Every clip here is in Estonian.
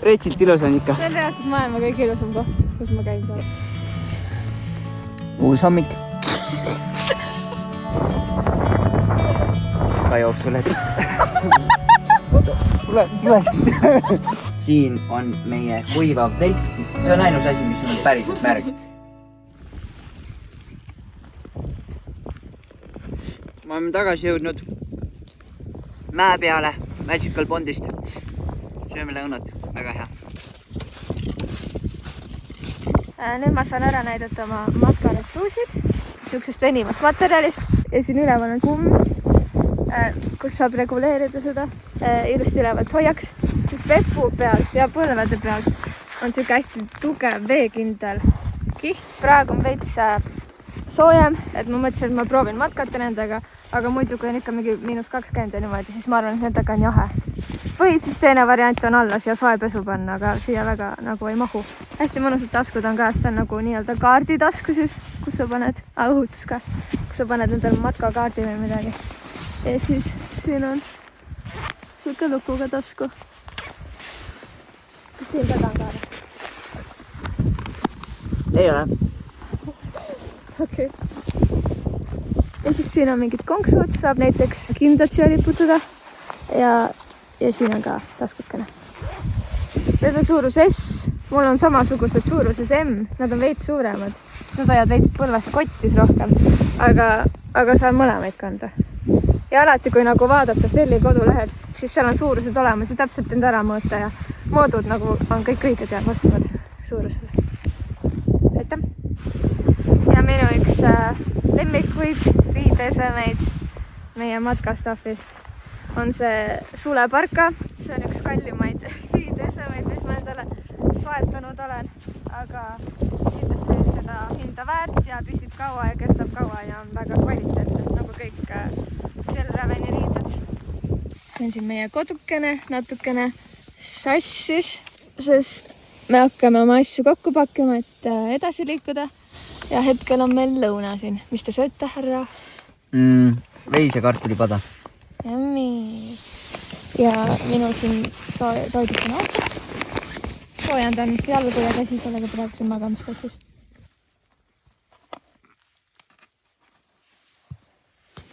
Reetsilt ilus on ikka. See on reaalselt maailma kõige ilusam koht, kus ma käin taas. Uus hommik. Ka jooksu läbi. Tule siit. Siin on meie kuivav telk. See on ainus asi, mis on päriselt märg. Me oleme tagasi jõudnud mäe peale Magical Pondist. Sööme lõunat, väga hea. Nüüd ma saan ära näidata oma matkaretuusid siuksest venimast materjalist ja siin üleval on kumm, kus saab reguleerida seda ilusti ülevalt hoiaks. Siis pepu pealt ja põlvede pealt on siuke hästi tugev veekindel kiht. Praegu on veits soojem, et ma mõtlesin, et ma proovin matkata nendega, aga muidu kui on ikka mingi -20 ja niimoodi, siis ma arvan, et nendega on jahe. Või siis teine variant on alla siia soe pesu panna, aga siia väga nagu ei mahu. Hästi mõnusad taskud on ka, sest on nagu nii-öelda kaarditasku siis, kus sa paned, õhutus ka, kus sa paned endale matkakaardi või midagi. Ja siis siin on siuke lukuga tasku. Kas siin taga on kaardi? Ei ole. Okei. Ja siis siin on mingid konksud, saab näiteks kindlad siia liputada ja siin on ka taskukene. Need on suurus S, mul on samasugused suuruses M, nad on veits suuremad. Sa hoiad veits põlvest kottis rohkem, aga saab mõlemaid kanda. Ja alati, kui nagu vaadata Felli kodulehel, siis seal on suurused olemas ja täpselt end ära mõõta ja moodud nagu on kõik õiged ja vastavad suurusele. Aitäh! Ja minu üks lemmikuid riideesemeid meie matkastaffist on see suleparka. See on üks kallimaid riideesemeid, mis ma endale soetanud olen, aga kindlasti seda hinda väärt ja püsib kaua ja kestab kaua ja on väga kvaliteetne, nagu kõik Fjällräveni riided. See on siin meie kodukene natukene sassis, sest me hakkame oma asju kokku pakkima, et edasi liikuda. Ja hetkel on meil lõuna siin. Mis te sööte, härra? Veis ja kartulipada. Jammi. Ja minu siin toidukene auto. Soojandan jalgu ja käsi sellega praegu siin magamiskotis.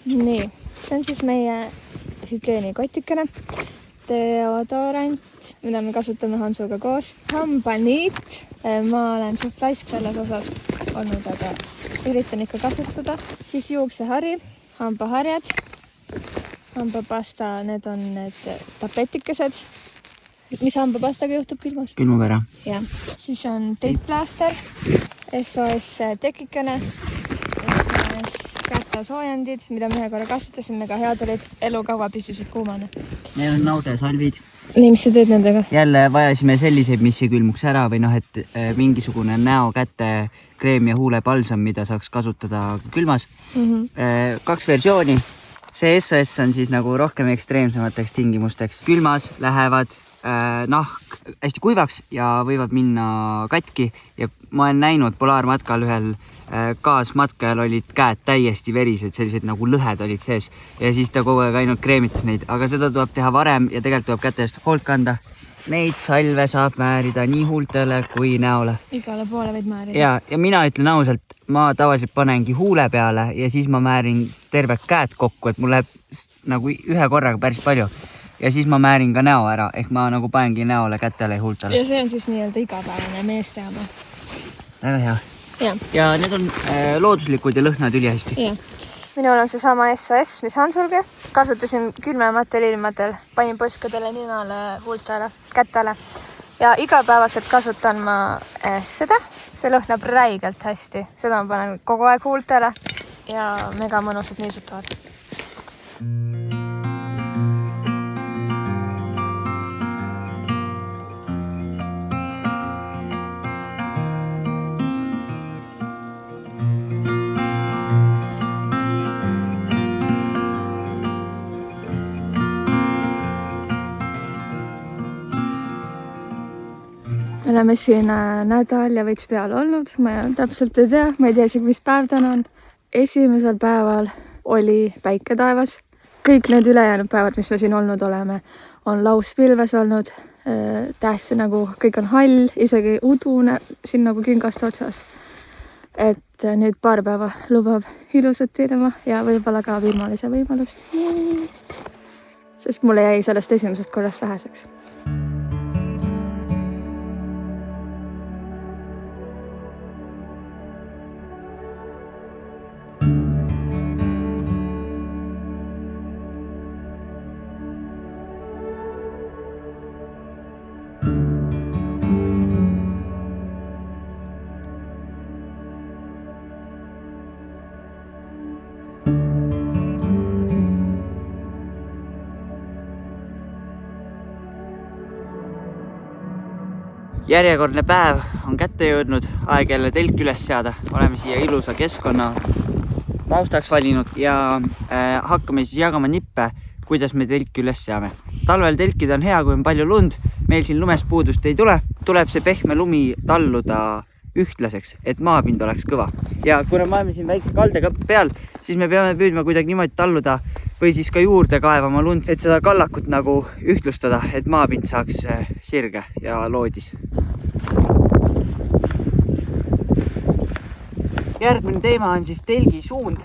Nii, see on siis meie hügieenikotikene. Deodorant, mida me kasutame Hansuga koos. Hambaniit. Ma olen suht laisk selles osas olnud, aga üritan ikka kasutada. Siis juuksehari, hambaharjad, hambapasta, need on need tapetikesed. Mis hambapastaga juhtub külmas? Külmub ära. Ja. Siis on teipplaaster, SOS tekikene, kätesoojendid, mida me ühe korra kasutasime, ka head olid, elukaua püsisid kuumane. Need on naudesalvid. Nii, mis sa teed nendega? Jälle vajasime selliseid, mis ei külmuks ära või et mingisugune näo, käte, kreem ja huulepalsam, mida saaks kasutada külmas. 2 versiooni. See SOS on siis nagu rohkem ekstreemsemateks tingimusteks. Külmas lähevad nahk hästi kuivaks ja võivad minna katki ja ma olen näinud polaarmatkal ühel kaasmatkajal olid käed täiesti verised, sellised nagu lõhed olid sees ja siis ta kogu aeg ainult kreemitas neid, aga seda tuleb teha varem ja tegelikult tuleb käte eest hoolt kanda. Neid salve saab määrida nii huultele kui näole. Igale poole võid määrida. Ja mina ütlen ausalt, ma tavaliselt panengi huule peale ja siis ma määrin terve käed kokku, et mul läheb nagu ühe korraga päris palju. Ja siis ma määrin ka näo ära, ehk ma nagu panengi näole, kätele ja huultele. Ja see on siis nii-öelda igapäevane meeste oma. Väga hea. Ja need on looduslikud ja lõhnad ülihästi. Ja. Minul on see sama SOS, mis Hansulgi. Kasutasin külmematel ilmadel, panin põskadele, ninale, huultele, kätele. Ja igapäevaselt kasutan ma seda. See lõhnab räigelt hästi. Seda ma panen kogu aeg huultele ja mega mõnusad niisutavad. Me oleme siin nädal ja veits peal olnud, ma täpselt ei tea, ma ei tea isegi, mis päev täna on. Esimesel päeval oli päike taevas. Kõik need ülejäänud päevad, mis me siin olnud oleme, on lauspilves olnud. tähtis, nagu kõik on hall, isegi udune siin nagu kingast otsas. Et nüüd paar päeva lubab ilusat ilma ja võib-olla ka viimalise võimalust. Sest mulle jäi sellest esimesest korrast väheseks. Järjekordne päev on kätte jõudnud, aeg jälle telk üles seada. Oleme siia ilusa keskkonna taustaks valinud ja hakkame siis jagama nippe, kuidas me telki üles seame. Talvel telkida on hea, kui on palju lund. Meil siin lumest puudust ei tule. Tuleb see pehme lumi talluda ühtlaseks, et maapind oleks kõva. Ja kuna me oleme siin väikse kaldega peal, siis me peame püüdma kuidagi niimoodi talluda või siis ka juurde kaevama lund, et seda kallakut nagu ühtlustada, et maapind saaks sirge ja loodis. Järgmine teema on siis telgi suund.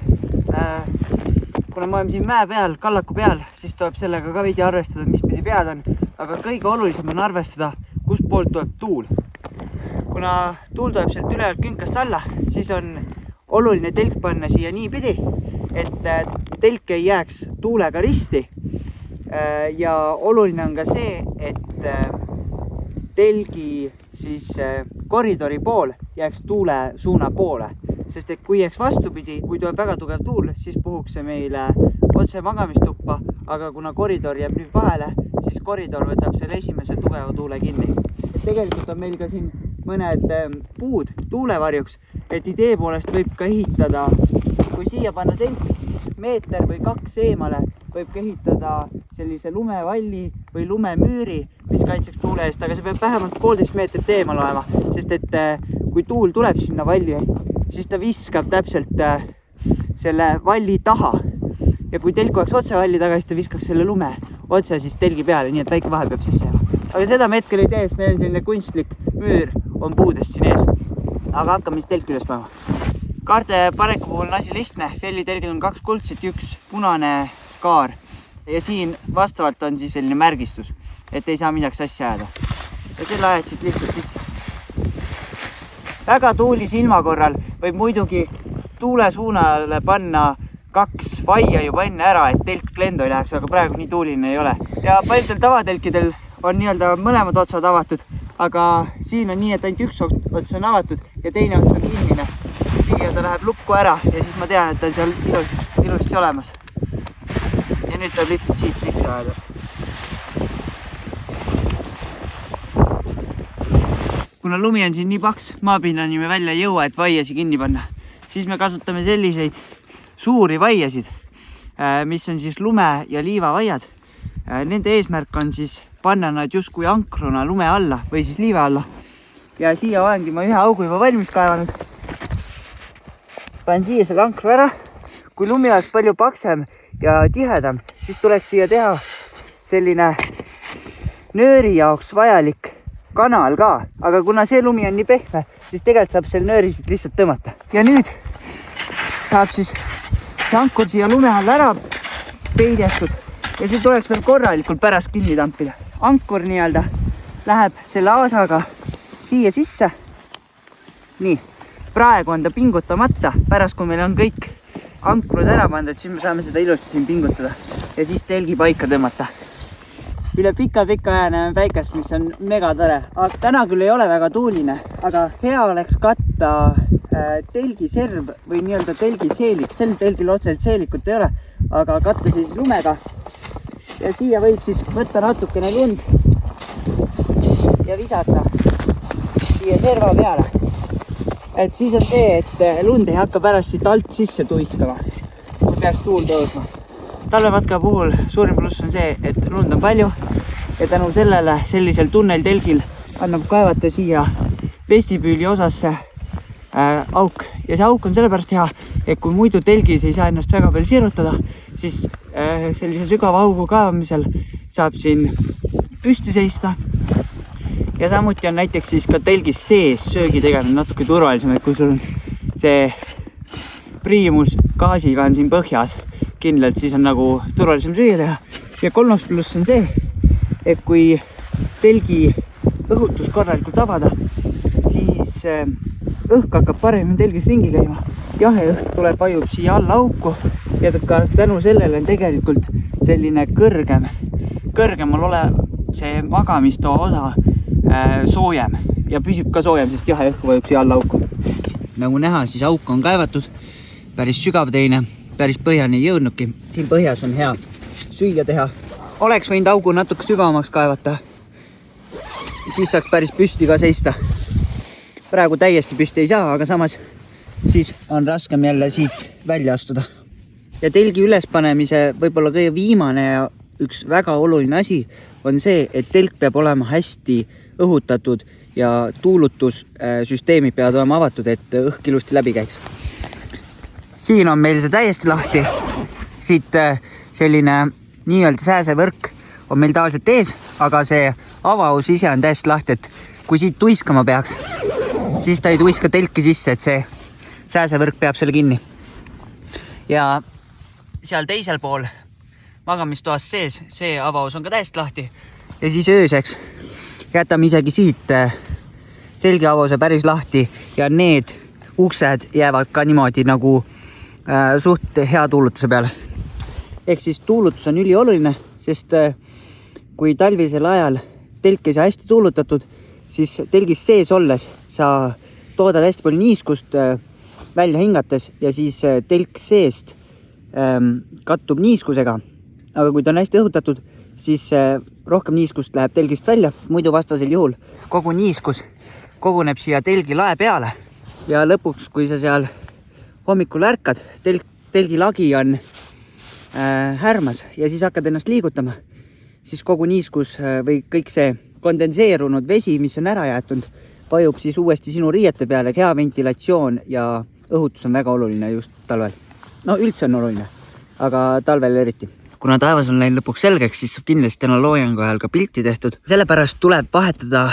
Kuna me oleme siin mäe peal, kallaku peal, siis tuleb sellega ka veidi arvestada, mis pidi pead on. Aga kõige olulisem on arvestada, kust poolt tuleb tuul. Kuna tuul tuleb sealt ülevalt künkast alla, siis on oluline telk panna siia nii pidi, et telk ei jääks tuulega risti. Ja oluline on ka see, et telgi siis koridori pool jääks tuule suuna poole. Sest et kui jääks vastupidi, kui tuleb väga tugev tuul, siis puhuks see meile otse magamistuppa, aga kuna koridor jääb nüüd vahele, siis koridor võtab selle esimese tugeva tuule kinni. Tegelikult on meil ka siin mõned puud tuulevarjuks, et idee poolest võib ka ehitada, kui siia panna telk, siis meeter või 2 eemale võib ka ehitada sellise lumevalli või lumemüüri, mis kaitseks tuule eest, aga see peab vähemalt 1,5 meetrit eemal olema, sest et kui tuul tuleb sinna valli, siis ta viskab täpselt selle valli taha. Ja kui telk oleks otse valli taga, siis ta viskaks selle lume otse siis telgi peale, nii et väike vahe peab sisse jääma. Aga seda me hetkel ei tee, sest meil on selline kunstlik müür on puudest siin ees. Aga hakkame siis telk üles panema. Kaarte paneku puhul on asi lihtne. Fellitelgil on 2 kuldset, 1 punane kaar. Ja siin vastavalt on siis selline märgistus, et ei saa midagi sassi ajada. Ja selle ajad siit lihtsalt sisse. Väga tuulis ilma korral võib muidugi tuule suunale panna 2 vaia juba enne ära, et telk lendo ei läheks, aga praegu nii tuuline ei ole. Ja paljudel tavatelkidel on nii-öelda mõlemad otsad avatud, aga siin on nii, et ainult 1 ots on avatud ja teine ots on kinnine. Siia ta läheb lukku ära ja siis ma tean, et ta on seal ilusti olemas. Ja nüüd tuleb lihtsalt siit sisse ajada. Kuna lumi on siin nii paks, maapinnani me välja ei jõua, et vaiasi kinni panna, siis me kasutame selliseid suuri vaiasid, mis on siis lume- ja liivavaiad. Nende eesmärk on siis panna nad justkui ankruna lume alla või siis liive alla. Ja siia olengi ma ühe augu juba valmis kaevanud. Panen siia selle ankru ära. Kui lumi oleks palju paksem ja tihedam, siis tuleks siia teha selline nööri jaoks vajalik kanal ka. Aga kuna see lumi on nii pehme, siis tegelikult saab selle nööri siit lihtsalt tõmmata. Ja nüüd saab siis see ankur siia lume alla ära peidetud ja see tuleks veel korralikult pärast kinni tampida. Ankur nii-öelda läheb selle aasaga siia sisse. Nii, praegu on ta pingutamata. Pärast kui meil on kõik ankrud ära pandud, siis me saame seda ilusti siin pingutada ja siis telgi paika tõmmata. Üle pika aja näeme päikest, mis on mega tore. Täna küll ei ole väga tuuline, aga hea oleks katta telgi serv või nii-öelda telgi seelik. Sel telgil otseselt seelikut ei ole, aga katta siis lumega. Ja siia võib siis võtta natukene lund ja visata siia serva peale. Et siis on see, et lund ei hakka pärast siit alt sisse tuiskama, kui peaks tuul tõusma. Talvematka puhul suurim pluss on see, et lund on palju ja tänu sellele sellisel tunneltelgil annab kaevata siia vestibüüli osasse auk. Ja see auk on sellepärast hea, et kui muidu telgis ei saa ennast väga palju sirutada, siis sellise sügava augu kaevamisel saab siin püsti seista ja samuti on näiteks siis ka telgis sees söögi tegemine natuke turvalisem, et kui sul on see priimus gaasiga on siin põhjas kindlalt, siis on nagu turvalisem süüa teha. Ja 3. pluss on see, et kui telgi õhutus korralikult avada, siis õhk hakkab paremini telgis ringi käima. Jahe õhk tuleb, vajub siia alla auku ja ka tänu sellele on tegelikult selline kõrgemal olev see magamistoa osa soojem ja püsib ka soojem, sest jahe õhk vajub siia alla auku. Nagu näha, siis auk on kaevatud, päris sügav teine, päris põhjani ei jõudnudki. Siin põhjas on hea süüa teha. Oleks võinud augu natuke sügavamaks kaevata, siis saaks päris püsti ka seista. Praegu täiesti püsti ei saa, aga samas siis on raskem jälle siit välja astuda. Ja telgi ülespanemise võib-olla kõige viimane ja üks väga oluline asi on see, et telk peab olema hästi õhutatud ja tuulutussüsteemid peavad olema avatud, et õhk ilusti läbi käiks. Siin on meil see täiesti lahti. Siit selline nii-öelda sääsevõrk on meil tavaliselt ees, aga see avaus ise on täiesti lahti, et kui siit tuiskama peaks, siis ta ei tuiska telki sisse, et see sääsevõrk peab selle kinni. Ja seal teisel pool magamistoas sees, see avaus on ka täiesti lahti. Ja siis ööseks jätame isegi siit telgi avause päris lahti ja need uksed jäävad ka niimoodi nagu suht hea tuulutuse peale. Ehk siis tuulutus on ülioluline, sest kui talvisel ajal telk ei saa hästi tuulutatud, siis telgis sees olles sa toodad hästi palju niiskust välja hingates ja siis telk seest kattub niiskusega. Aga kui ta on hästi õhutatud, siis rohkem niiskust läheb telgist välja, muidu vastasel juhul kogu niiskus koguneb siia telgi lae peale. Ja lõpuks, kui sa seal hommikul ärkad, telgi lagi on härmas ja siis hakkad ennast liigutama, siis kogu niiskus või kõik see kondenseerunud vesi, mis on ära jäetud, vajub siis uuesti sinu riiete peale. Hea ventilatsioon ja õhutus on väga oluline just talvel. No üldse on oluline, aga talvel eriti. Kuna taevas on läinud lõpuks selgeks, siis saab kindlasti täna loojangu ajal ka pilti tehtud. Sellepärast tuleb vahetada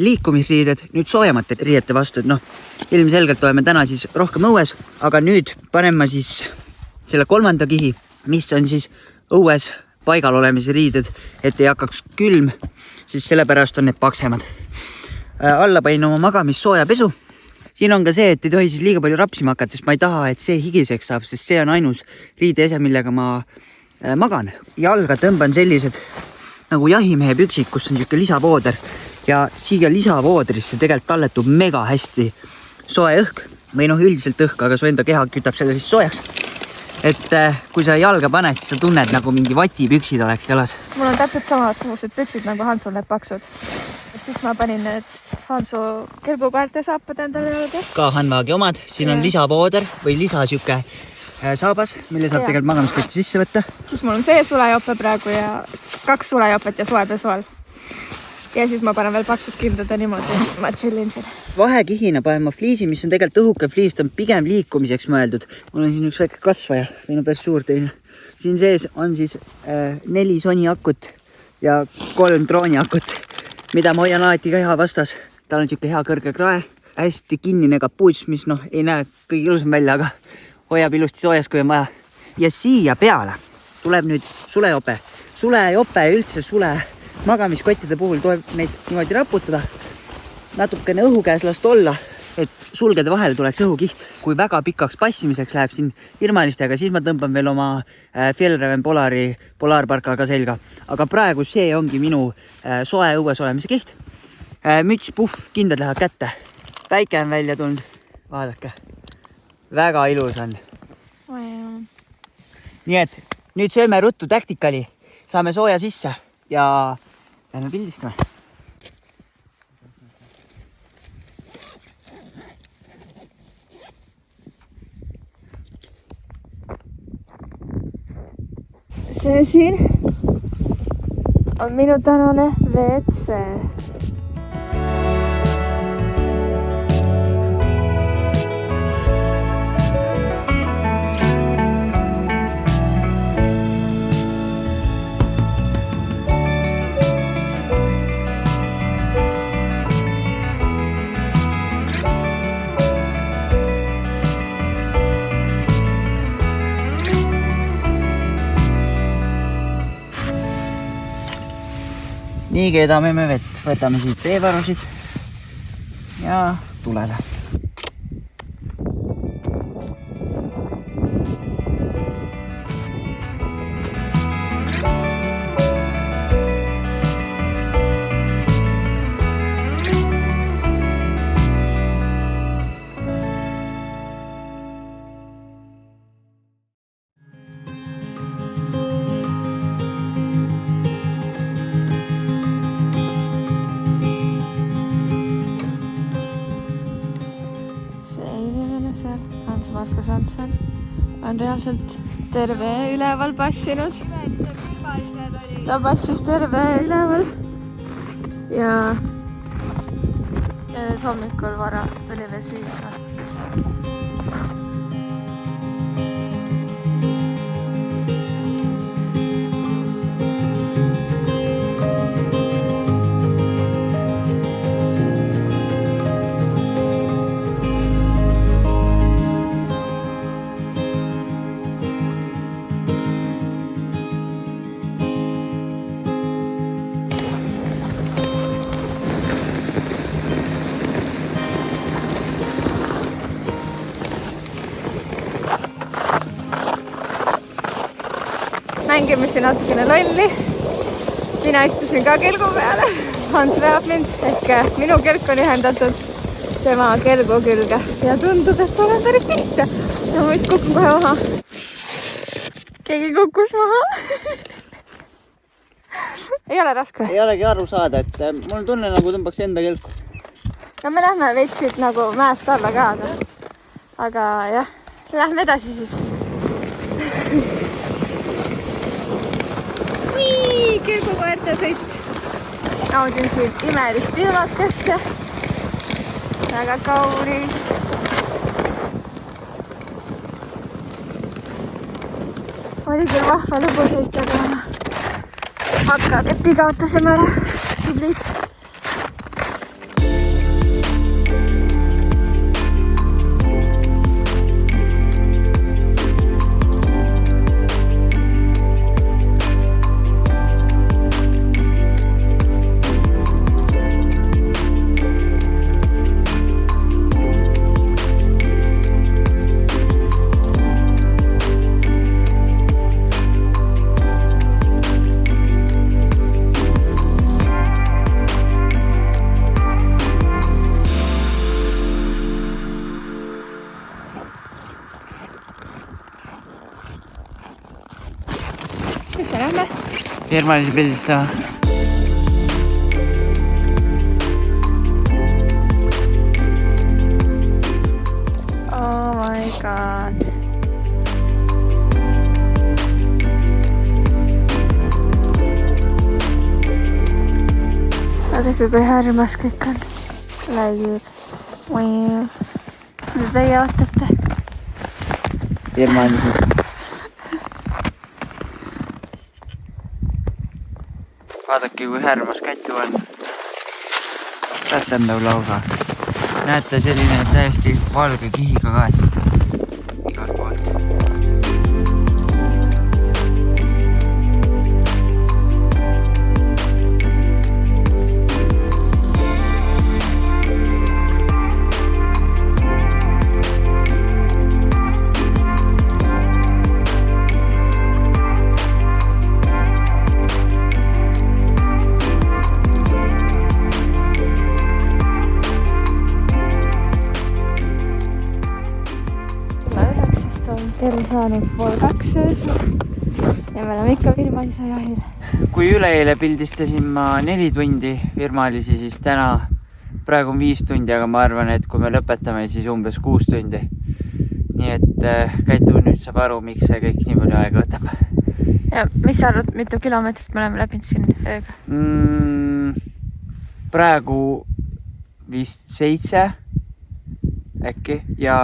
liikumisriided nüüd soojemate riiete vastu. Et ilmselgelt oleme täna siis rohkem õues, aga nüüd panen ma siis selle 3. kihi, mis on siis õues paigal olemise riided, et ei hakkaks külm, siis sellepärast on need paksemad. Alla panin oma magamissooja pesu. Siin on ka see, et ei tohi siis liiga palju rapsima hakata, sest ma ei taha, et see higiseks saab, sest see on ainus riideese, millega ma magan. Jalga tõmban sellised nagu jahimehe püksid, kus on niisugune lisavooder ja siia lisavoodrisse tegelikult talletub mega hästi soe õhk või üldiselt õhk, aga su enda keha kütab selle siis soojaks. Et kui sa jalga paned, siis sa tunned nagu mingi vatipüksid oleks jalas. Mul on täpselt samasugused püksid nagu Hansul need paksud. Siis ma panin need Hansu kelbukaarte saapad endale jalga. Ka Hanvaagi omad. Siin on lisavooder või lisa siuke saabas, mille saab tegelikult magamiskotti sisse võtta. Siis mul on see sulejope praegu ja 2 sulejopet ja soepesu all. Ja siis ma panen veel paksud kindlada niimoodi, ma chillin siin. Vahekihina panen ma fliisi, mis on tegelikult õhuke fliis, ta on pigem liikumiseks mõeldud. Mul on siin üks väike kasvaja, või päris suur teine. Siin sees on siis 4 Sony akut ja 3 drooni akut, mida ma hoian alati ka hea vastas. Ta on niisugune hea kõrge krae, hästi kinnine kapuuts, mis ei näe kõige ilusam välja, aga hoiab ilusti soojas, kui on vaja. Ja siia peale tuleb nüüd sulejope. Sulejope ja üldse sule magamiskottide puhul tuleb neid niimoodi raputada, natukene õhu käes last olla, et sulgede vahele tuleks õhukiht. Kui väga pikaks passimiseks läheb siin ilmalistega, siis ma tõmban veel oma Fjellraven Polari polaarparkaga selga. Aga praegu see ongi minu soe õues olemise kiht. Müts, puff, kindad lähevad kätte. Päike on välja tulnud. Vaadake. Väga ilus on. Nii et nüüd sööme ruttu taktikali. Saame sooja sisse ja lähme pildistame. See siin on minu tänane WC. nii keedame me vett, võtame siit veevarusid ja tulele. Markus Hansson on reaalselt terve üleval passinud. Ta passis terve üleval ja nüüd hommikul vara tuli veel süüa. Mängime siin natukene lolli. Mina istusin ka kelgu peale. Hans veab mind ehk minu kelk on ühendatud tema kelgu külge ja tundub, et olen päris lihtne. Ja ma vist kukun kohe maha. Keegi kukkus maha. Ei ole raske. Ei olegi aru saada, et mul on tunne nagu tõmbaks enda kelku. No me lähme veitsid nagu mäest alla ka, aga jah, lähme edasi siis. Kelgukoerte sõit. Naudin siin imelist ilmakest ja väga kaunis. Oli küll vahva lõbu sõita, aga hakka kepi kaotasime ära. Tublid. Virmalisi pildistama. Oh my god. Vaadake, kui härmas kõik on. Läigib. Mida teie ootate? Virmalisi. Vaadake, kui härmas kätu on. Sätendav lauga. Näete, selline täiesti valge kihiga kaetud igalt poolt. Kell saanud 1:30 öösel ja me oleme ikka virmalise jahil. Kui üleeile pildistasin ma 4 tundi virmalisi, siis täna praegu on 5 tundi, aga ma arvan, et kui me lõpetame, siis umbes 6 tundi. Nii et Käitu nüüd saab aru, miks see kõik nii palju aega võtab. Ja mis sa arvad, mitu kilomeetrit me oleme läbinud siin ööga? Praegu vist 7 äkki ja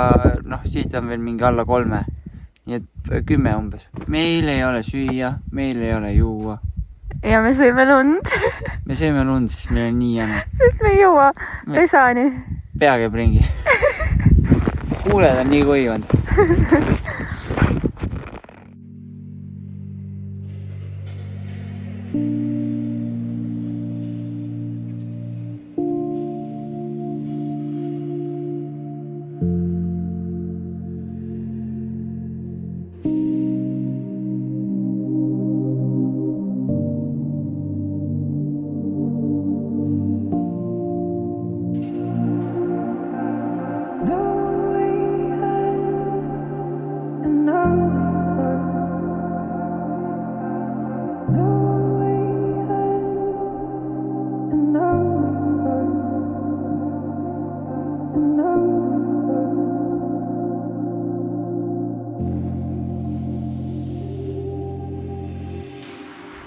siit on veel mingi alla 3. Nii et 10 umbes. Meil ei ole süüa, meil ei ole juua. Ja me sõime lund. Me sõime lund, sest meil on nii jäme. Sest me ei jõua pesani. Pea käib ringi. Kuuled on nii kuivanud.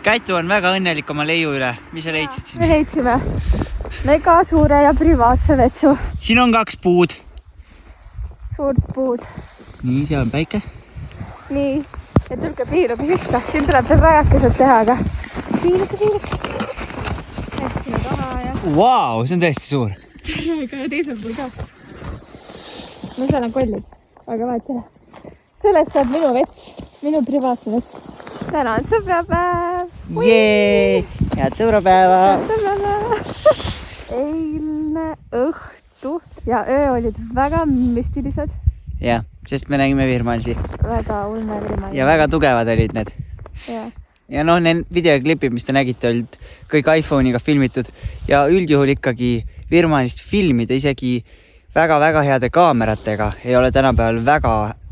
Käitu on väga õnnelik oma leiu üle. Mis sa leidsid siin? Me leidsime mega suure ja privaatse vetsu. Siin on 2 puud. Suurt puud. Nii, seal on päike. Nii, ja tulge piiluge sisse. Siin tuleb veel rajakeselt teha, aga piiluge. Sinna taha ja... Vau, see on tõesti suur. Aga teisel pool ka. No seal on kollid, aga vahet ei ole. Sellest saab minu vets, minu privaatne vets. Täna on sõbrapäev. Jee, head sõbrapäeva. Eilne õhtu ja öö olid väga müstilised. Jah, sest me nägime virmalisi. Väga ulme virmalisi. Ja väga tugevad olid need. Ja noh, need videoklipid, mis te nägite, olid kõik iPhone'iga filmitud. Ja üldjuhul ikkagi virmalist filmida isegi väga-väga heade kaameratega ei ole tänapäeval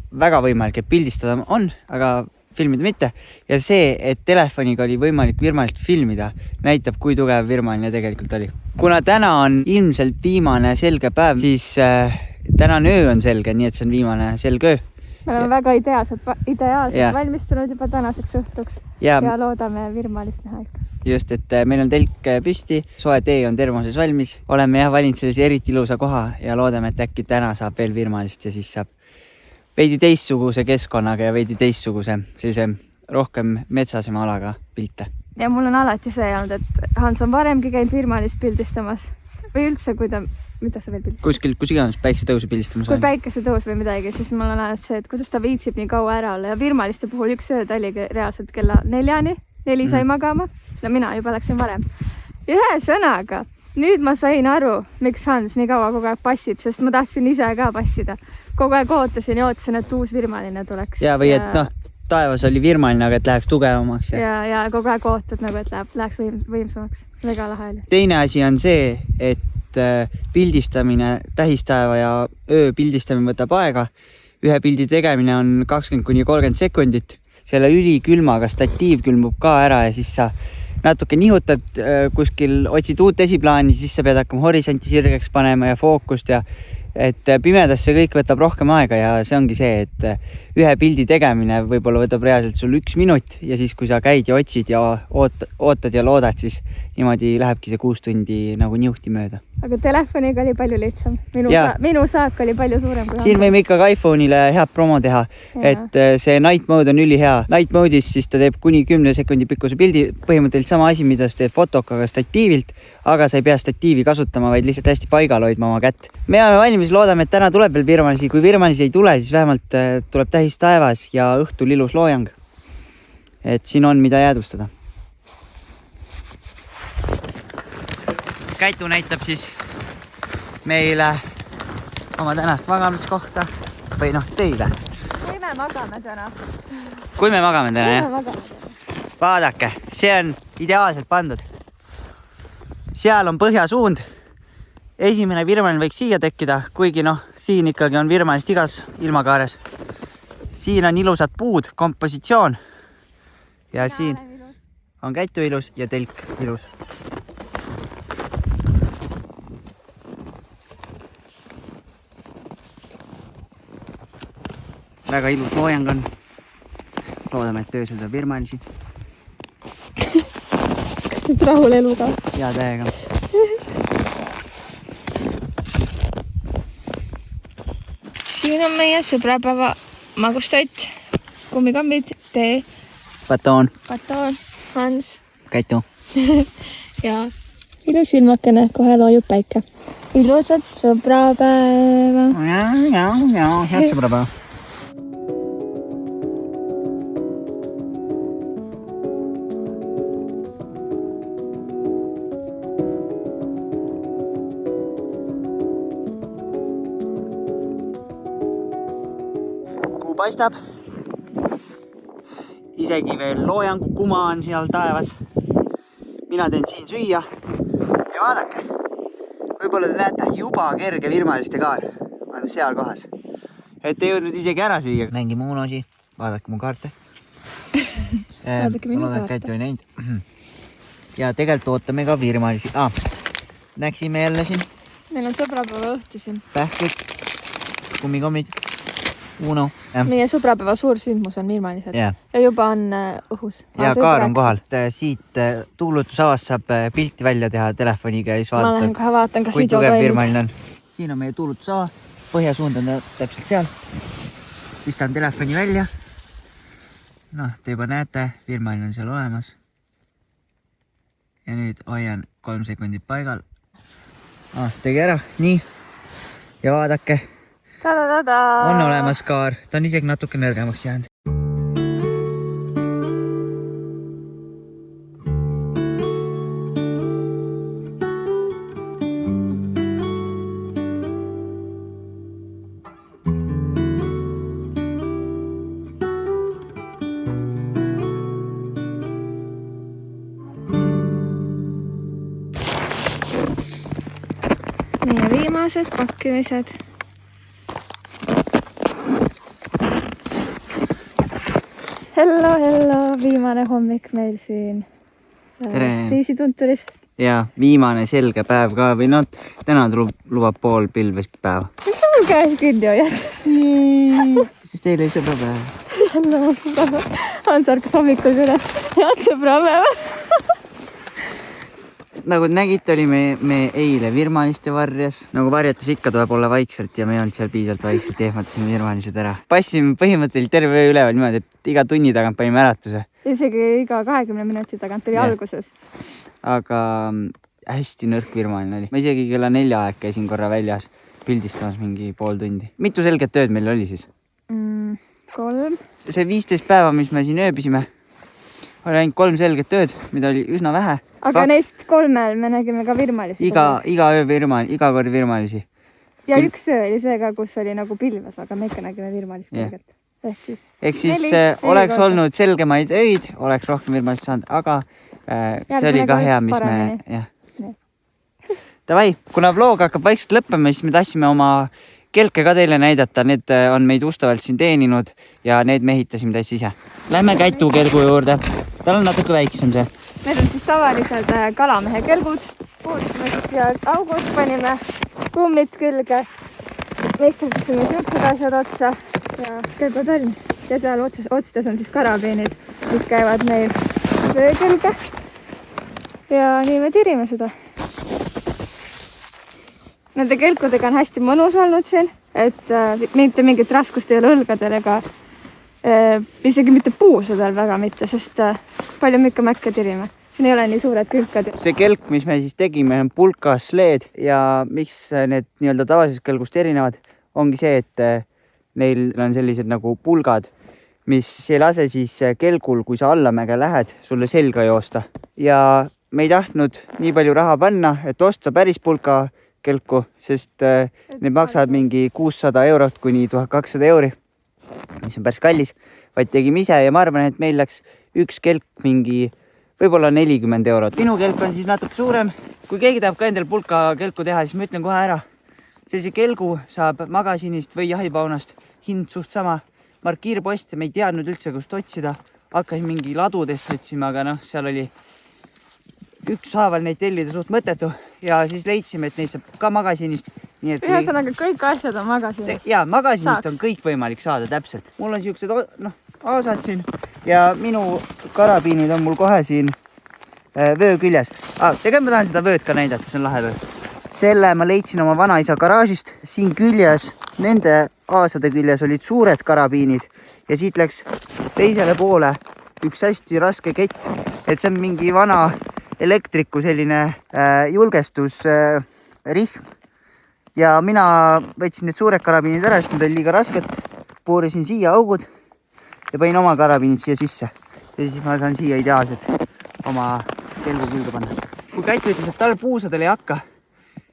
väga võimalik, et pildistada on, aga filmida mitte. Ja see, et telefoniga oli võimalik virmalist filmida, näitab, kui tugev virmaline tegelikult oli. Kuna täna on ilmselt viimane selge päev, siis tänane öö on selge, nii et see on viimane selge öö. Me oleme väga ideaalselt valmistunud juba tänaseks õhtuks ja loodame virmalist näha ikka. Just, et meil on telk püsti, soe tee on termoses valmis. Oleme valinud sellise eriti ilusa koha ja loodame, et äkki täna saab veel virmalist ja siis saab veidi teistsuguse keskkonnaga ja veidi teistsuguse sellise rohkem metsasema alaga pilte. Ja mul on alati see olnud, et Hans on varemgi käinud virmalist pildistamas või üldse, mida sa veel pildistamas? Kuskil, kus iganes päikesetõusu pildistamas. Kui päikesetõus või midagi, siis mul on alati see, et kuidas ta viitsib nii kaua ära olla ja virmaliste puhul üks ööd oligi reaalselt kella 4-ni, 4 sai magama ja mina juba läksin varem. Ühesõnaga, nüüd ma sain aru, miks Hans nii kaua kogu aeg passib, sest ma tahtsin ise ka passida. Kogu aeg ootasin ja ootasin, et uus virmaline tuleks. Ja või et noh, taevas oli virmaline, aga et läheks tugevamaks. Ja kogu aeg ootad nagu, et läheks võimsamaks. Väga lahe oli. Teine asi on see, et pildistamine, tähistaeva ja öö pildistamine võtab aega. Ühe pildi tegemine on 20–30 sekundit. Selle ülikülmaga statiiv külmub ka ära ja siis sa natuke nihutad kuskil, otsid uut esiplaani, siis sa pead hakkama horisonti sirgeks panema ja fookust ja et pimedas see kõik võtab rohkem aega ja see ongi see, et ühe pildi tegemine võib-olla võtab reaalselt sul 1 minut ja siis, kui sa käid ja otsid ja ootad ja loodad, siis niimoodi lähebki see 6 tundi nagu niuhti mööda. Aga telefoniga oli palju lihtsam. Minu saak oli palju suurem. Siin võime ikkagi iPhone'ile head promo teha, et see night mode on ülihea. Night mode'is siis ta teeb kuni 10 sekundi pikkuse pildi, põhimõtteliselt sama asi, mida sa teed fotokaga statiivilt, aga sa ei pea statiivi kasutama, vaid lihtsalt hästi paigal hoidma oma kätt. Me oleme valmis, loodame, et täna tuleb veel virmalisi. Kui virmalisi ei tule, siis vähemalt tuleb tähis taevas ja õhtul ilus loojang. Et siin on mida jäädvustada. Käitu näitab siis meile oma tänast magamiskohta või noh, teile. Kui me magame täna. Kui me magame täna, jah. Vaadake, see on ideaalselt pandud. Seal on põhjasuund. Esimene virmaline võiks siia tekkida, kuigi noh, siin ikkagi on virmalist igas ilmakaares. Siin on ilusad puud, kompositsioon. Ja siin on Käitu ilus ja telk ilus. Väga ilus loojang on. Loodame, et töös tuleb virmalisi. Kas nüüd rahul eluga? Ja täiega. Siin on meie sõbrapäeva magustoit, kummikommid, tee, Batoon, Hans Käitu. ja ilus ilmakene, kohe loojub päike. Ilusat sõbrapäeva. Head sõbrapäeva. Paistab. Isegi veel loojangu kuma on seal taevas. Mina teen siin süüa. Ja vaadake. Võib-olla te näete juba kerge virmaliste kaar on seal kohas. Et ei jõudnud isegi ära süüa. Mängi muunosi. Vaadake mu kaarte. Vaadake minu kaarte. Käitu ei näinud. Ja tegelikult ootame ka virmalisi. Näksime jälle siin. Meil on sõbrapäeva õhtu siin. Pähklid. Kummikommid. Uno. Meie sõbrapäeva suur sündmus on virmalised Jah. ja juba on õhus. Ja Kaar on kohal. Siit tuulutusavast saab pilti välja teha telefoniga ja siis Ma lähen vaadata, kohe vaatan, kas kui video tugev toimib. virmaline on. Siin on meie tuulutusava. Põhjasuund on täpselt seal. Pistan telefoni välja. Noh, te juba näete, virmaline on seal olemas. Ja nüüd hoian 3 sekundit paigal. Tegi ära. Nii. Ja vaadake. Ta-da-da-da! On olemas Kaar. Ta on isegi natuke nõrgemaks jäänud. Meie viimased pakkimised. Hello, viimane hommik meil siin Riisitunturis. Ja viimane selge päev ka või noh, täna lubab pool pilveski päeva. Mul käes kinni hoiad. Siis teil oli sõbrapäev. Jälle mu sõbrapäev. Hans ärkas hommikul üles. Head sõbrapäeva. Nagu nägite, oli me eile virmaliste varjas. Nagu varjates ikka tuleb olla vaikselt ja me ei olnud seal piisavalt vaikselt, ehmatasime virmalised ära. Passime põhimõtteliselt terve öö üleval niimoodi, et iga tunni tagant panime äratuse. Isegi iga 20 minuti tagant oli alguses. Aga hästi nõrk virmaline oli. Ma isegi kella 4 aeg käisin korra väljas pildistamas mingi pool tundi. Mitu selget tööd meil oli siis? 3. See 15 päeva, mis me siin ööbisime, oli ainult 3 selget tööd, mida oli üsna vähe. Aga neist 3 me nägime ka virmalisi. Iga öö iga kord virmalisi. Ja üks öö oli see ka, kus oli nagu pilves, aga me ikka nägime virmalist kõrget. Ehk siis oleks olnud selgemaid öid, oleks rohkem virmalist saanud, aga see oli ka hea, mis me... Davai, kuna vlog hakkab vaikselt lõppema, siis me tahtsime oma kelke ka teile näidata. Need on meid ustavalt siin teeninud ja need mehitasime täitsa ise. Lähme Kätu kelgu juurde. Tal on natuke väiksem see. Need on siis tavalised kalamehe kelgud. Puutusime siis siia augud, panime kummid külge. Meistasime siuksed asjad otsa ja kelgud valmis. Ja seal otstes on siis karabeenid, mis käivad meil vöö külge. Ja nii me tirime seda. Nende kelkudega on hästi mõnus olnud siin, et mitte mingit raskust ei ole õlgadel ega isegi mitte puusadel väga mitte, sest palju me ikka mäkke tirime. Siin ei ole nii suured külkad. See kelk, mis me siis tegime, on pulkas sleed ja miks need nii-öelda tavalisest kelgust erinevad, ongi see, et neil on sellised nagu pulgad, mis ei lase siis kelgul, kui sa allamäge lähed, sulle selga joosta. Ja me ei tahtnud nii palju raha panna, et osta päris pulka kelku, sest need maksavad mingi 600 eurot kuni 1200 euri, mis on päris kallis, vaid tegime ise ja ma arvan, et meil läks üks kelk mingi võib-olla 40 eurot. Minu kelk on siis natuke suurem. Kui keegi tahab ka endal pulka kelku teha, siis ma ütlen kohe ära. Sellise kelgu saab magasinist või jahipaunast, hind suht sama. Markiirpost, me ei teadnud üldse, kust otsida. Hakkasin mingi ladudest otsima, aga noh, seal oli ükshaaval neid tellida suht mõttetu ja siis leidsime, et neid saab ka magasinist. Ühesõnaga kõik asjad on magasinist. Jaa, magasinist on kõik võimalik saada täpselt. Mul on siuksed aasad siin ja minu karabiinid on mul kohe siin vöö küljes. Tegelikult ma tahan seda vööd ka näidata, see on lahe vöö. Selle ma leidsin oma vanaisa garaažist. Siin küljes, nende aasade küljes olid suured karabiinid ja siit läks teisele poole üks hästi raske kett, et see on mingi vana elektriku selline julgestusrihm. Ja mina võtsin need suured karabiinid ära, sest need oli liiga rasked. Puurisin siia augud ja panin oma karabiinid siia sisse. Ja siis ma saan siia ideaalselt oma kelgu külge panna. Kui Kätu ütles, et tal puusadel ei hakka,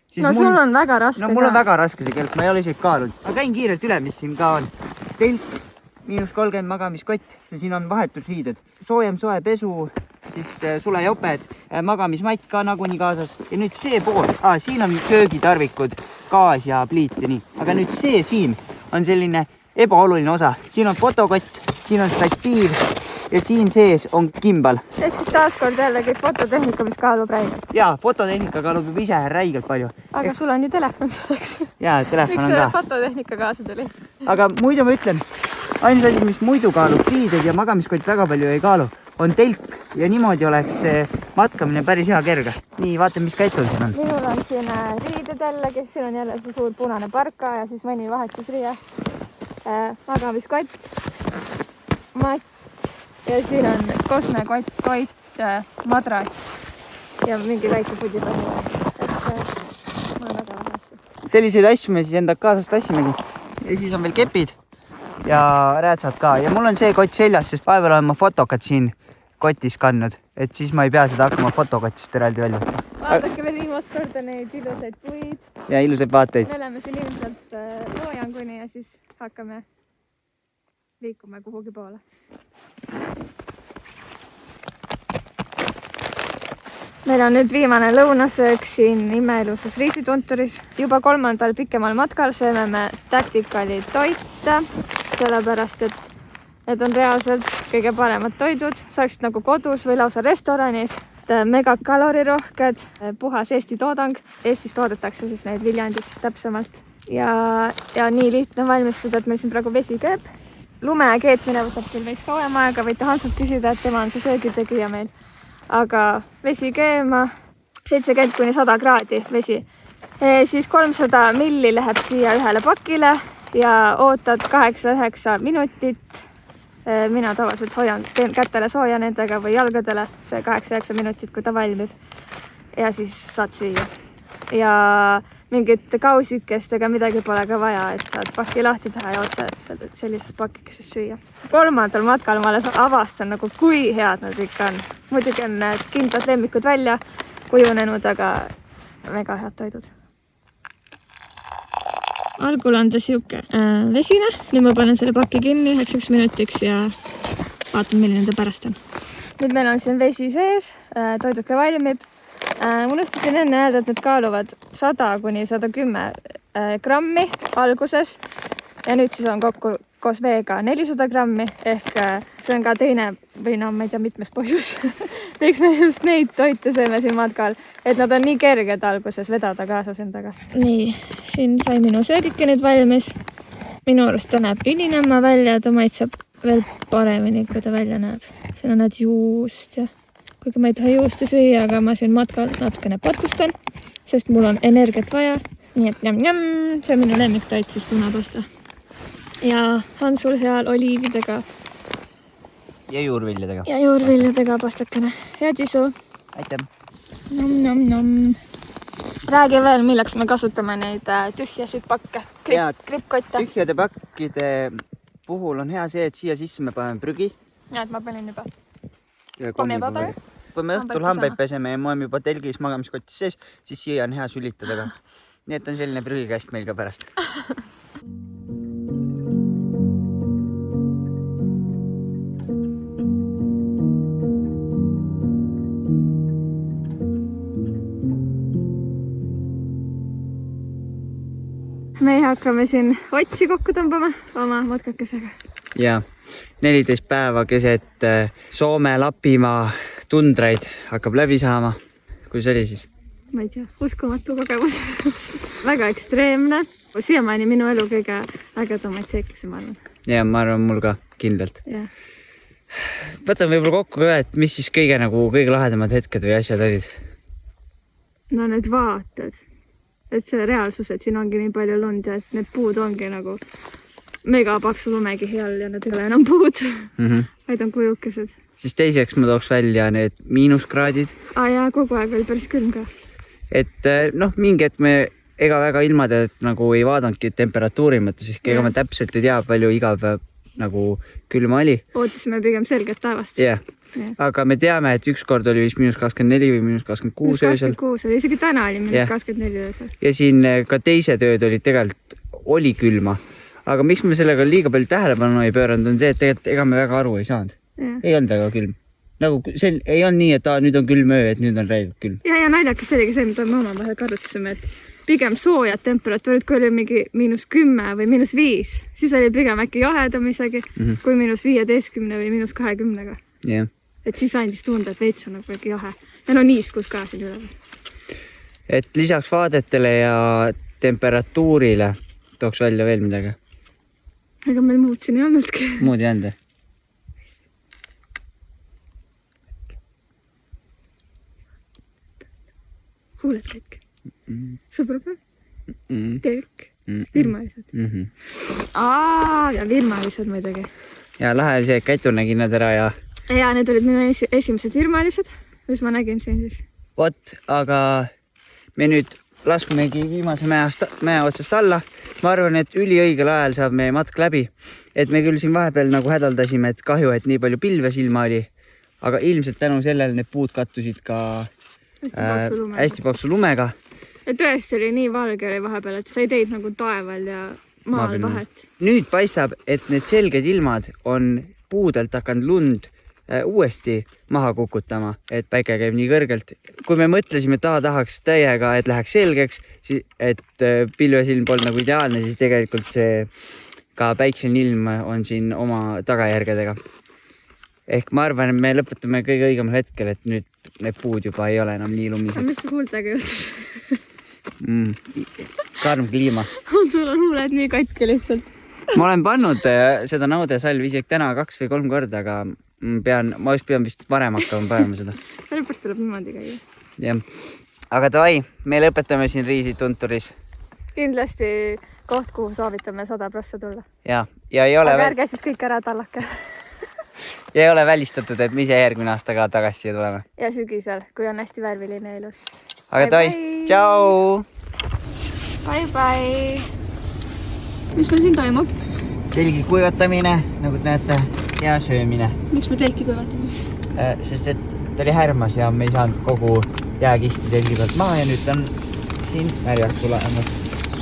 siis sul on väga raske ka. Mul on väga raske see kelk, ma ei ole isegi kaalunud. Ma käin kiirelt üle, mis siin ka on. Telk, -30 magamiskott, siin on vahetusriided, soojem soe pesu, siis sulejoped, magamismatt ka nagunii kaasas. Ja nüüd see pool, siin on köögitarvikud, gaas ja pliit ja nii. Aga nüüd see siin on selline ebaoluline osa. Siin on fotokott, siin on statiiv ja siin sees on kimbal. Ehk siis taaskord jällegi fototehnika, mis kaalub räigelt. Jaa, fototehnika kaalub ise räigelt palju. Aga sul on ju telefon selleks. Jaa, telefon on ka. Miks see fototehnika kaasa tuli? aga muidu ma ütlen, ainus asi, mis muidu kaalub, riided ja magamiskott väga palju ei kaalu, on telk ja niimoodi oleks see matkamine päris hea kerge. Nii, vaatame, mis käitul siin on. Minul on siin riided jällegi, siin on jälle see suur punane parka ja siis mõni vahetusriie, magamiskott, matt ja siin on kosmekott, toit, madrats ja mingi väike pudipõhi. Mul on väga vähe asju. Selliseid asju me siis enda kaasast tassimegi. Ja siis on veel kepid ja räätsad ka. Ja mul on see kott seljas, sest vahepeal olen ma fotokat siin kotis kandnud, et siis ma ei pea seda hakkama fotokotist eraldi välja. Vaadake veel viimast korda neid ilusaid puid. Ja ilusaid vaateid. Me oleme siin ilmselt loojanguni ja siis hakkame liikuma kuhugi poole. Meil on nüüd viimane lõunasöök siin imeilusas riisitunturis. Juba 3. pikemal matkal sööme me Tacticali toite, sellepärast et need on reaalselt kõige paremad toidud. Saaksid nagu kodus või lausa restoranis. Megakalorirohked, puhas Eesti toodang. Eestis toodetakse siis neid Viljandis täpsemalt. Ja nii lihtne valmistada, et meil siin praegu vesi kööb. Lume keetmine võtab küll veits kauem aega, võite Hansult küsida, et tema on see söögitegija meil. Aga vesi keema, 70–100 kraadi vesi. Siis 300 milli läheb siia ühele pakile ja ootad 8-9 minutit. Mina tavaliselt teen kätele sooja nendega või jalgadele see 8-9 minutit, kui ta valmib. Ja siis saad süüa. Ja mingit kausikest ega midagi pole ka vaja, et saad pakki lahti teha ja otse sellisest pakikesest süüa. 3. matkal ma alles avastan, nagu kui head nad ikka on. Muidugi on need kindlad lemmikud välja kujunenud, aga väga head toidud. Algul on ta siuke vesine. Nüüd ma panen selle pakki kinni 9 minutiks ja vaatan, milline ta pärast on. Nüüd meil on siin vesi sees, toiduke valmib. Unustasin enne öelda, et need kaaluvad 100–110 grammi alguses ja nüüd siis on kokku koos veega 400 grammi ehk see on ka teine või no ma ei tea mitmes põhjus. Miks me just neid toite sööme siin matkal, et nad on nii kerged alguses vedada kaasas endaga. Nii, siin sai minu söödike nüüd valmis. Minu arust ta näeb ülinema välja, ta maitseb veel paremini, kui ta välja näeb. Siin on need juust ja kuigi ma ei taha juustu süüa, aga ma siin matkal natukene patustan, sest mul on energiat vaja. Nii et njam, see on minu lemmiktoit, siis punapasta. Ja Hansul seal oliividega. Ja juurviljadega. Ja juurviljadega pastakene. Head isu. Aitäh. Nom. Räägi veel, milleks me kasutame neid tühjasid pakke, krippkotte. Tühjade pakkide puhul on hea see, et siia sisse me paneme prügi. Ja, et ma panin juba. Ja kommipaber. Kui me õhtul hambaid peseme ja ma olen juba telgis magamiskotis sees, siis siia on hea sülitada ka. Nii et on selline prügikäst meil ka pärast. Me hakkame siin otsi kokku tõmbama oma matkakesega. Ja 14 päeva keset Soome Lapimaa tundraid hakkab läbi saama. Kui see oli siis? Ma ei tea, uskumatu kogemus. Väga ekstreemne. Siiamaani minu elu kõige ägedamaid seiklusi, ma arvan. Ja ma arvan mul ka kindlalt. Ja. Võtan võib-olla kokku ka, et mis siis kõige lahedamad hetked või asjad olid? No need vaated. Et see reaalsus, et siin ongi nii palju lund ja et need puud ongi nagu mega paksu lumekihi all ja need ei ole enam puud, vaid on kujukesed. Siis teiseks ma tooks välja need miinuskraadid. Ja kogu aeg oli päris külm ka. Et mingi hetk me ega väga ilmad, et nagu ei vaadanudki temperatuuri mõttes, ehk ega ma täpselt ei tea, palju iga päev nagu külma oli. Ootasime pigem selget päevast. Yeah. Aga me teame, et ükskord oli vist -24 või -26 öösel. -26 oli, isegi täna oli -24 öösel. Ja siin ka teised ööd oli tegelikult oli külma. Aga miks me sellega liiga palju tähelepanu ei pööranud, on see, et tegelikult ega me väga aru ei saanud. Ei olnud väga külm. Nagu ei olnud nii, et nüüd on külm öö, et nüüd on räigelt külm. Ja naljakas oligi see, mida me omavahel karutasime, et pigem soojad temperatuurid, kui oli mingi -10 või -5, siis oli pigem äkki jahedam isegi, kui -15 või -20-ga. Yeah. Et siis andis tunda, et veits on nagu äkki jahe. Ja no niiskus ka siin üle. Et lisaks vaadetele ja temperatuurile tooks välja veel midagi. aga meil muud siin ei olnudki. Muud ei olnud. Huuled tekk. Sõbrapõe. Tekk. Virmalised. Ja virmalised muidugi. Ja lahe oli see, et Kätu nägi nad ära ja... Ja need olid minu esimesed virmalised, mis ma nägin siin siis. Vot, aga me nüüd laskumegi viimase mäe otsast alla. Ma arvan, et üliõigel ajal saab meie matk läbi. Et me küll siin vahepeal nagu hädaldasime, et kahju, et nii palju pilve silma oli. Aga ilmselt tänu sellele need puud kattusid ka hästi paksu lumega. Ja tõesti oli nii valge oli vahepeal, et sa ei teid nagu taeval ja maal vahet. Nüüd paistab, et need selged ilmad on puudelt hakanud lund uuesti maha kukutama, et päike käib nii kõrgelt. Kui me mõtlesime, et tahaks täiega, et läheks selgeks, et pilvesilm polnud nagu ideaalne, siis tegelikult see ka päikseline ilm on siin oma tagajärgedega. Ehk ma arvan, et me lõpetame kõige õigemal hetkel, et nüüd need puud juba ei ole enam nii lumised. Mis su huultega juhtus? Karm kliima. Sul on huuled nii katki lihtsalt. Ma olen pannud seda nõudesalvi isegi täna 2 või 3 korda, aga ma just pean vist varem hakkama panema seda. Sellepärast tuleb niimoodi käia. Jah. Aga davai, me lõpetame siin Riisi tunturis. Kindlasti koht, kuhu soovitame 100% tulla. Ja ei ole aga ärge siis kõik ära tallake. Ja ei ole välistatud, et me ise järgmine aasta ka tagasi siia tuleme. Ja sügisel, kui on hästi värviline ja ilus. Aga davai, tšau! Bye! Mis meil siin toimub? Telgi kuivatamine, nagu te näete, ja söömine. Miks me telki kuivatame? Sest et ta oli härmas ja me ei saanud kogu jääkihti telgi pealt maha ja nüüd on siin märjaks tulemas.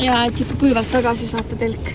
Ja et ikka kuivalt tagasi saata telk.